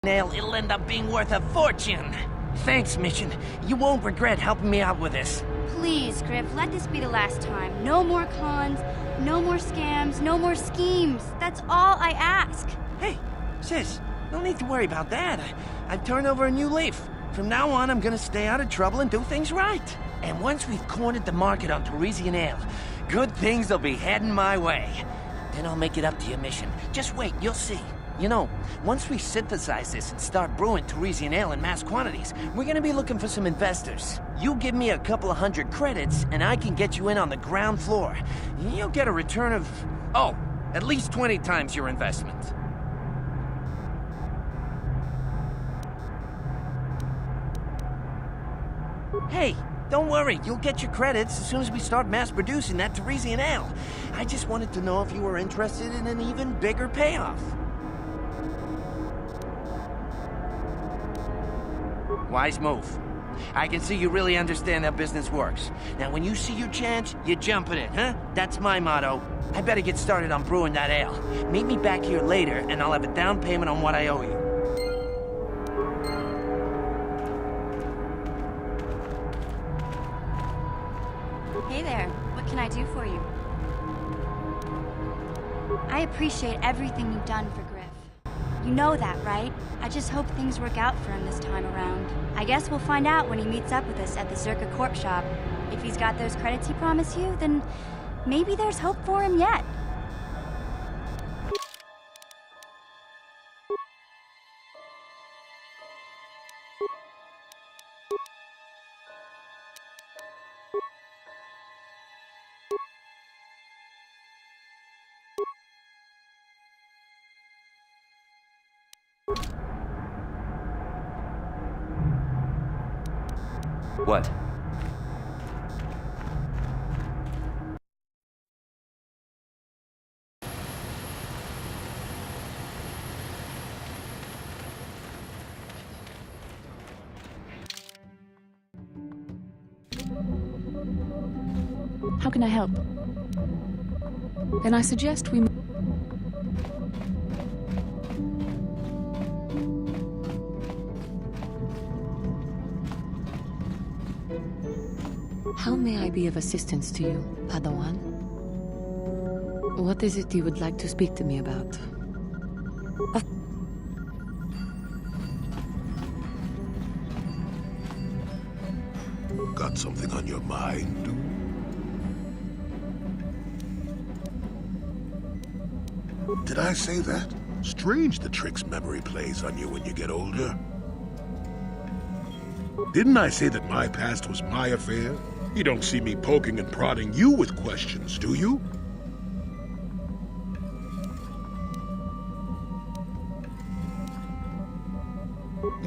nail, it'll end up being worth a fortune. Thanks, Mission. You won't regret helping me out with this. Please, Griff, let this be the last time. No more cons, no more scams, no more schemes. That's all I ask. Hey, sis, no need to worry about that. I've turned over a new leaf. From now on, I'm gonna stay out of trouble and do things right. And once we've cornered the market on Parisian ale, good things will be heading my way. Then I'll make it up to you, Mission. Just wait, you'll see. You know, once we synthesize this and start brewing Parisian ale in mass quantities, we're gonna be looking for some investors. You give me a couple of 100 credits, and I can get you in on the ground floor. You'll get a return of, oh, at least 20 times your investment. Hey, don't worry, you'll get your credits as soon as we start mass producing that Parisian ale. I just wanted to know if you were interested in an even bigger payoff. Wise move. I can see you really understand how business works. Now, when you see your chance, you jump at it, huh? That's my motto. I better get started on brewing that ale. Meet me back here later, and I'll have a down payment on what I owe you. Hey there, what can I do for you? I appreciate everything you've done for Griff. You know that, right? I just hope things work out for him this time around. I guess we'll find out when he meets up with us at the Zerka Corp shop. If he's got those credits he promised you, then maybe there's hope for him yet. What? How can I help? Then I suggest we... How may I be of assistance to you, Padawan? What is it you would like to speak to me about? Got something on your mind? Did I say that? Strange the tricks memory plays on you when you get older. Didn't I say that my past was my affair? You don't see me poking and prodding you with questions, do you?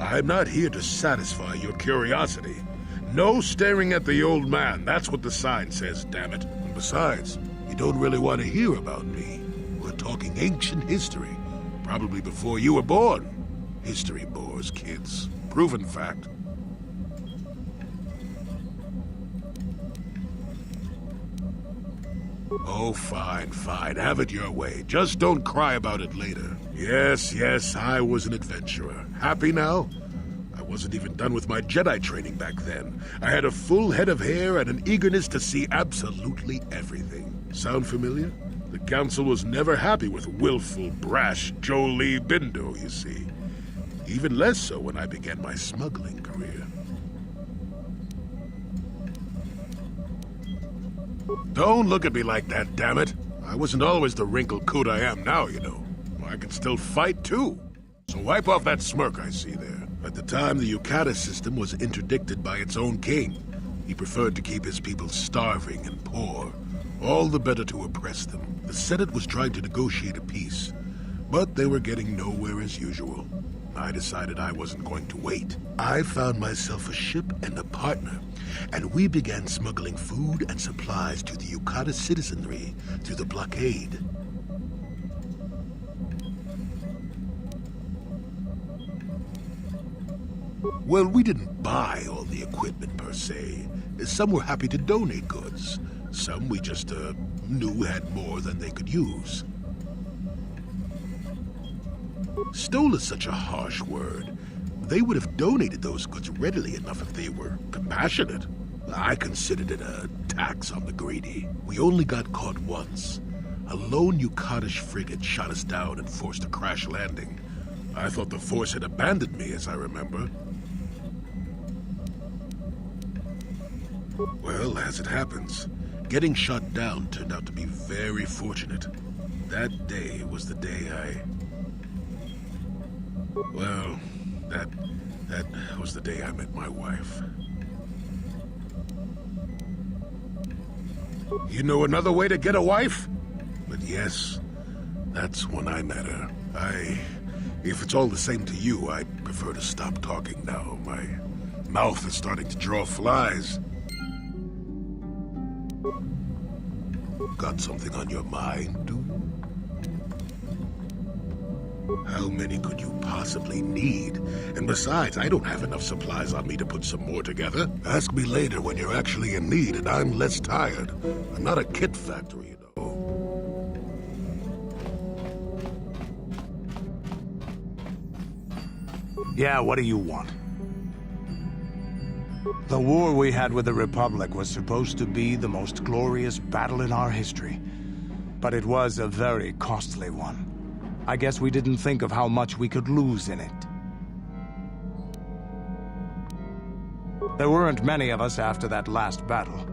I'm not here to satisfy your curiosity. No staring at the old man. That's what the sign says, damn it. And besides, you don't really want to hear about me. We're talking ancient history. Probably before you were born. History bores kids. Proven fact. Oh, fine, fine. Have it your way. Just don't cry about it later. Yes, I was an adventurer. Happy now? I wasn't even done with my Jedi training back then. I had a full head of hair and an eagerness to see absolutely everything. Sound familiar? The Council was never happy with willful, brash Jolee Bindo, you see. Even less so when I began my smuggling career. Don't look at me like that, damn it. I wasn't always the wrinkled coot I am now, you know. I can still fight, too. So wipe off that smirk I see there. At the time, the Yukata system was interdicted by its own king. He preferred to keep his people starving and poor, all the better to oppress them. The Senate was trying to negotiate a peace, but they were getting nowhere as usual. I decided I wasn't going to wait. I found myself a ship and a partner, and we began smuggling food and supplies to the Yukata citizenry through the blockade. Well, we didn't buy all the equipment per se. Some were happy to donate goods. Some we just knew had more than they could use. Stole is such a harsh word. They would have donated those goods readily enough if they were compassionate. I considered it a tax on the greedy. We only got caught once. A lone Yukatish frigate shot us down and forced a crash landing. I thought the Force had abandoned me, as I remember. Well, as it happens, getting shot down turned out to be very fortunate. That day was the day Well, that was the day I met my wife. You know another way to get a wife? But yes, that's when I met her. If it's all the same to you, I'd prefer to stop talking now. My mouth is starting to draw flies. Got something on your mind, dude? How many could you possibly need? And besides, I don't have enough supplies on me to put some more together. Ask me later when you're actually in need and I'm less tired. I'm not a kit factory, you know. Yeah, what do you want? The war we had with the Republic was supposed to be the most glorious battle in our history. But it was a very costly one. I guess we didn't think of how much we could lose in it. There weren't many of us after that last battle.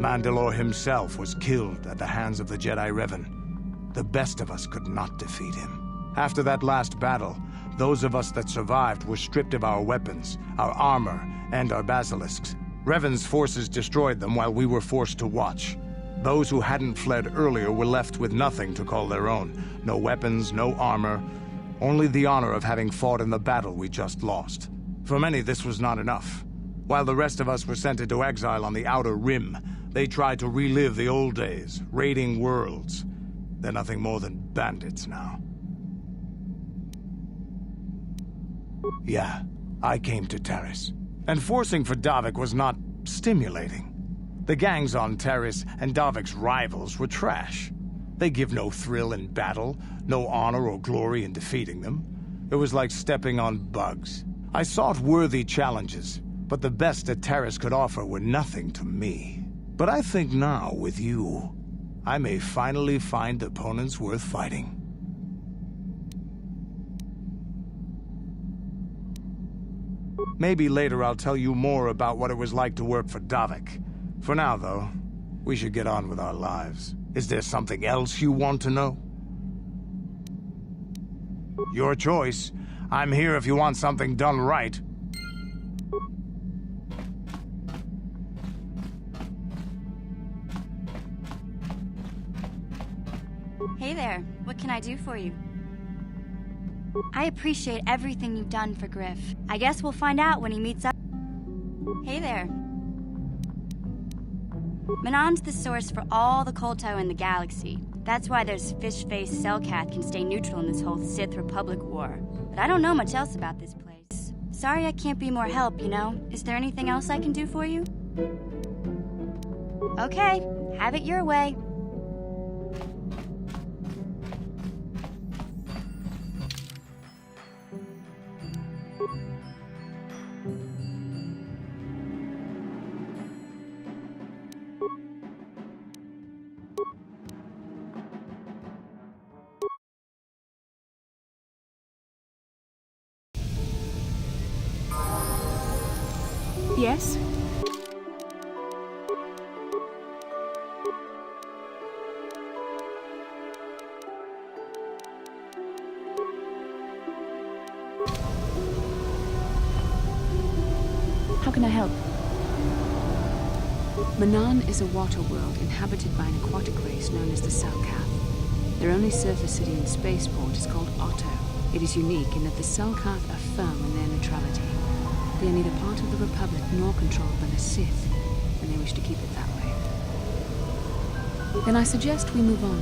Mandalore himself was killed at the hands of the Jedi Revan. The best of us could not defeat him. After that last battle, those of us that survived were stripped of our weapons, our armor, and our basilisks. Revan's forces destroyed them while we were forced to watch. Those who hadn't fled earlier were left with nothing to call their own. No weapons, no armor, only the honor of having fought in the battle we just lost. For many, this was not enough. While the rest of us were sent into exile on the Outer Rim, they tried to relive the old days, raiding worlds. They're nothing more than bandits now. Yeah, I came to Taris. And forcing for Davik was not stimulating. The gangs on Taris and Davik's rivals were trash. They give no thrill in battle, no honor or glory in defeating them. It was like stepping on bugs. I sought worthy challenges, but the best that Taris could offer were nothing to me. But I think now, with you, I may finally find opponents worth fighting. Maybe later I'll tell you more about what it was like to work for Davik. For now, though, we should get on with our lives. Is there something else you want to know? Your choice. I'm here if you want something done right. Hey there, what can I do for you? I appreciate everything you've done for Griff. I guess we'll find out when he meets up. Hey there. Manan's the source for all the Kolto in the galaxy. That's why this fish-faced Selkath can stay neutral in this whole Sith Republic war. But I don't know much else about this place. Sorry I can't be more help, you know? Is there anything else I can do for you? Okay, have it your way. Yes? How can I help? Manaan is a water world inhabited by an aquatic race known as the Selkath. Their only surface city and spaceport is called Otto. It is unique in that the Selkath are firm in their neutrality. They are neither part of the Republic nor controlled by the Sith, and they wish to keep it that way. Then I suggest we move on.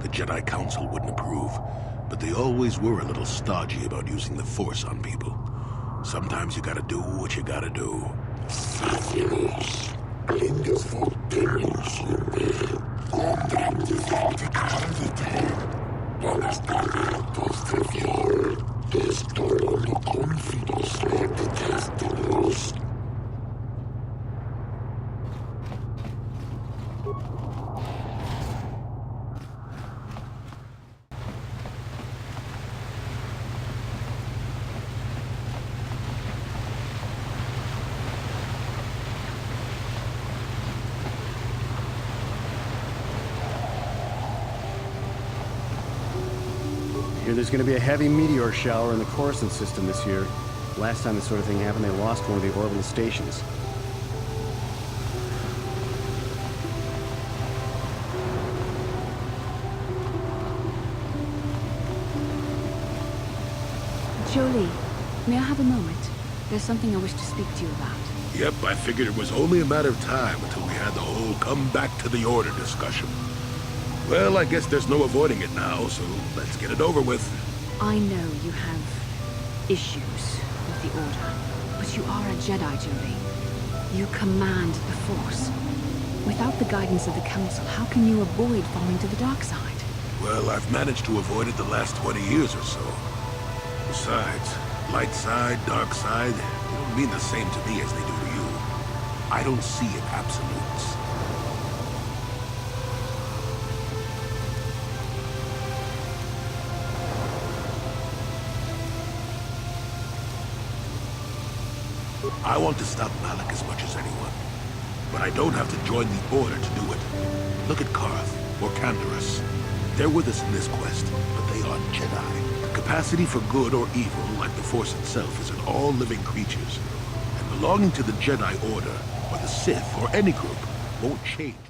The Jedi Council wouldn't approve, but they always were a little stodgy about using the Force on people. Sometimes you gotta do what you gotta do. Here there's going to be a heavy meteor shower in the Coruscant system this year. Last time this sort of thing happened, they lost one of the orbital stations. Jolee, may I have a moment? There's something I wish to speak to you about. Yep, I figured it was only a matter of time until we had the whole come back to the Order discussion. Well, I guess there's no avoiding it now, so let's get it over with. I know you have issues with the Order, but you are a Jedi, Jolee. You command the Force. Without the guidance of the Council, how can you avoid falling to the dark side? Well, I've managed to avoid it the last 20 years or so. Besides, light side, dark side, they don't mean the same to me as they do to you. I don't see in absolutes. I want to stop Malak as much as anyone. But I don't have to join the Order to do it. Look at Karth, or Canderous. They're with us in this quest, but they are Jedi. The capacity for good or evil, like the Force itself, is in all living creatures. And belonging to the Jedi Order, or the Sith, or any group, won't change.